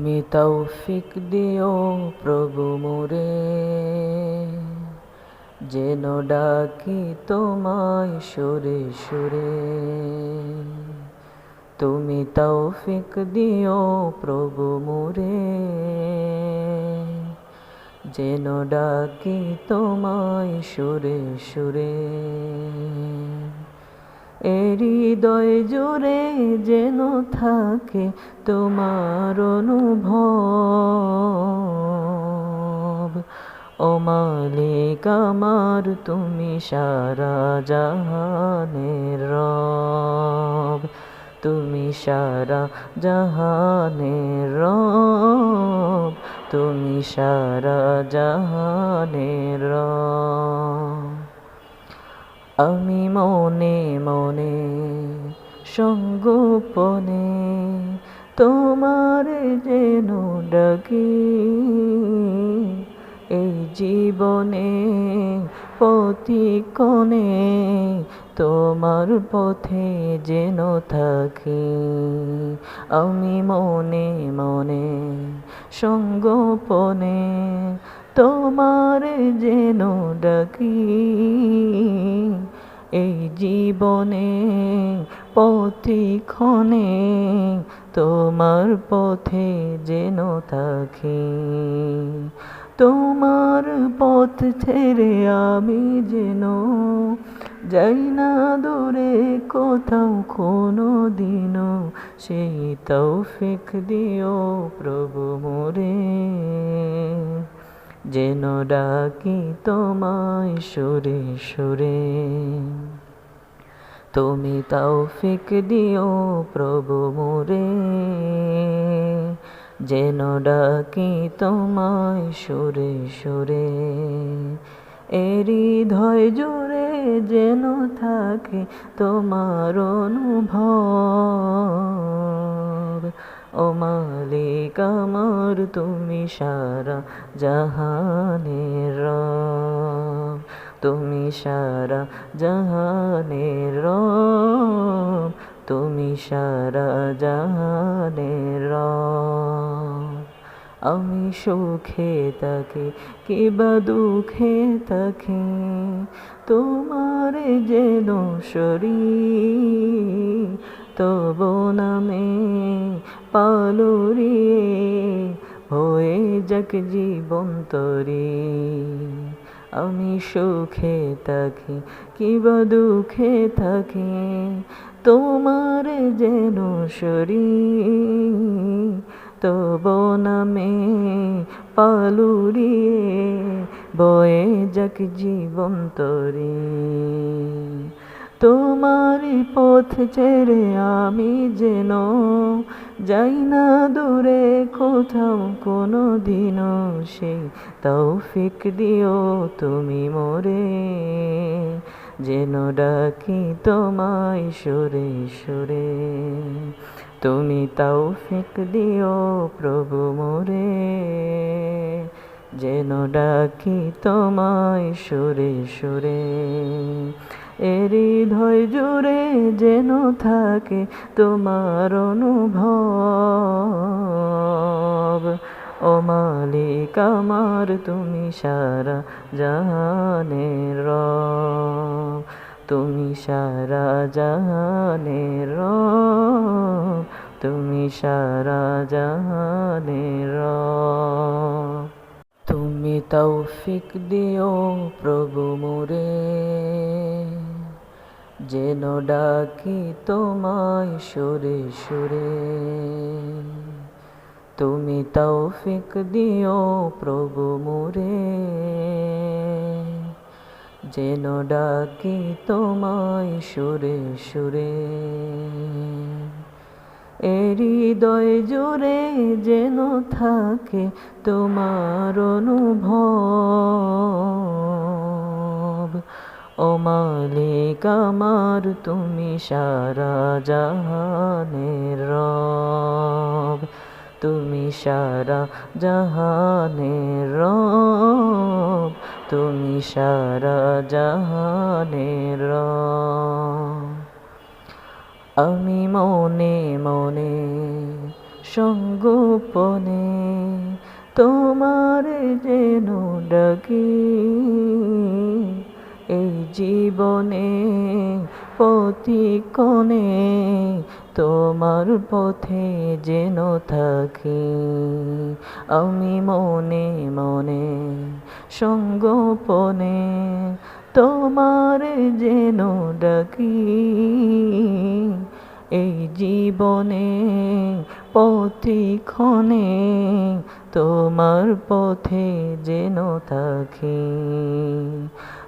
তুমি তৌফিক দিও প্রভু মোরে, যেন ডাকি তোমায় সুরে সুরে। তুমি তৌফিক দিও প্রভু মোরে, যেন ডাকি তোমায় সুরে সুরে। হৃদয় জুড়ে যেন থাকে তোমার অনুভব। ও মালিক আমার, তুমি সারা জাহানের রব। তুমি সারা জাহানের রব, তুমি সারা জাহানের রব। আমি মনে মনে সঙ্গোপনে তোমার যেন ডাকি, এই জীবনে প্রতিক্ষণে তোমার পথে যেন থাকি। আমি মনে মনে সঙ্গোপনে তোমার যেন ডাকি, এই জীবনে প্রতিক্ষণে তোমার পথে যেন থাকি। তোমার পথ ছেড়ে আমি যেন যাই না দূরে কোথাও কোনো দিনও, সেই তৌফিক দিও প্রভু মোরে, যেন ডাকি তোমায় সুরে সুরে। তুমি তৌফিক দিও প্রভু মোরে, যেন ডাকি তোমায় সুরে সুরে। হৃদয় জুড়ে যেন থাকে তোমার অনুভব। ও মালিক আমার, তুমি সারা জাহানের রব। তুমি সারা জাহানের রব, তুমি সারা জাহানের রব। আমি সুখে থাকি কিবা দুঃখে থাকি, তোমার যেন সরি। তবু নামে পালুরিয়ে হয়ে যাক জীবন তরি। আমি সুখে থাকি কিবা দুঃখে থাকি, তোমার যেন সরি। তবু নামে পালুরিয়ে বয়ে যাক জীবন তরি। তোমারই পথ ছেড়ে আমি যেন যাই না দূরে কোথাও কোনো দিনও, সেই তৌফিক দিও তুমি মোরে, যেন ডাকি তোমায় সুরে সুরে। তুমি তৌফিক দিও প্রভু মোরে, যেন ডাকি তোমায় সুরে সুরে। হৃদয় জুড়ে যেন থাকে তোমার অনুভব। ও মালিক আমার, তুমি সারা জাহানের রব। তুমি সারা জাহানের রব, তুমি সারা জাহানের রব। তুমি তৌফিক দিও প্রভু মোরে, যেন ডাকি তোমায় সুরে সুরে। তুমি তৌফিক দিও প্রভু মোরে, যেন ডাকি তোমায় সুরে সুরে। হৃদয় জুড়ে যেন থাকে তোমার অনুভব। ও মালিক আমার, তুমি সারা জাহানের রব। তুমি সারা জাহানের রব, তুমি সারা জাহানের রব। আমি মনে মনে সঙ্গোপনে তোমার যেন ডাকি এই জীবনে প্রতিক্ষণে তোমার পথে যেন থাকি আমি মনে মনে সঙ্গোপনে তোমার যেন ডাকি এই জীবনে প্রতিক্ষণে তোমার পথে যেন থাকি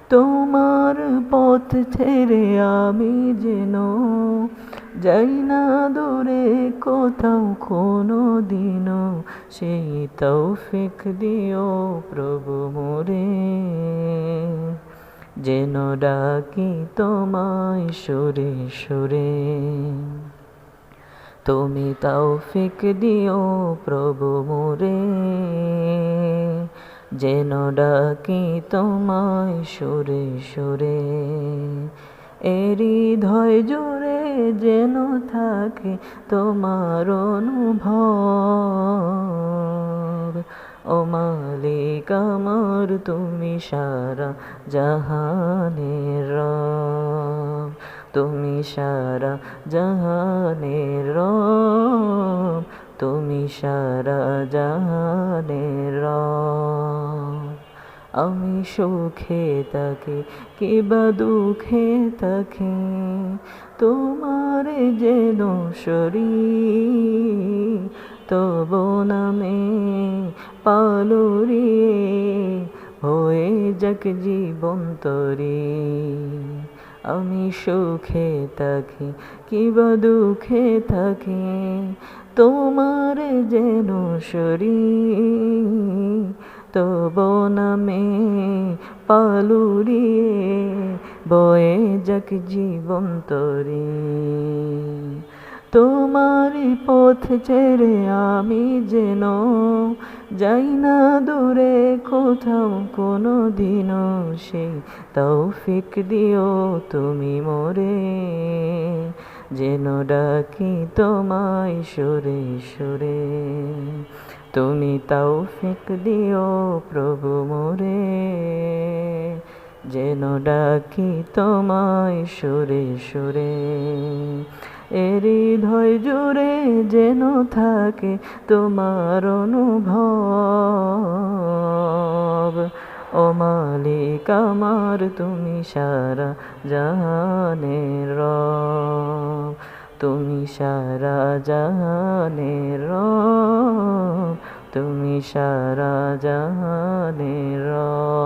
তোমার পথ ছেড়ে আমি যেন যাই না দূরে কোথাও কোনো দিনও সেই তৌফিক দিও প্রভু মোরে যেন ডাকি তোমায় সুরে সুরে তুমি তৌফিক দিও প্রভু মোরে যেন ডাকি তোমায় সুরে সুরে হৃদয় জুড়ে যেন থাকে তোমার অনুভব ও মালিক আমার তুমি সারা জাহানের রব তুমি সারা জাহানের রব তুমি সারা জাহানের রব আমি সুখে থাকি কিবা দুঃখে থাকি তোমার যেন শরীর তবু নামে পালুরিয়ে হয়ে যাক জীবন তরি আমি সুখে থাকি কিবা দুঃখে থাকি তোমার যেন শরীর তবু নামে পালুরিয়ে বয়ে যাক জীবন তরি তোমার পথ ছেড়ে আমি যেন যাই না দূরে কোথাও কোনো দিনও সেই তৌফিক দিও তুমি মোরে যেন ডাকি তোমায় সুরে সুরে তুমি তৌফিক দিও প্রভু মোরে যেন ডাকি তোমায় সুরে সুরে হৃদয় জুড়ে যেন থাকে তোমার অনুভব ও মালিক আমার তুমি সারা জাহানের রব তুমি সারা জাহানের রব তুমি সারা জাহানের রব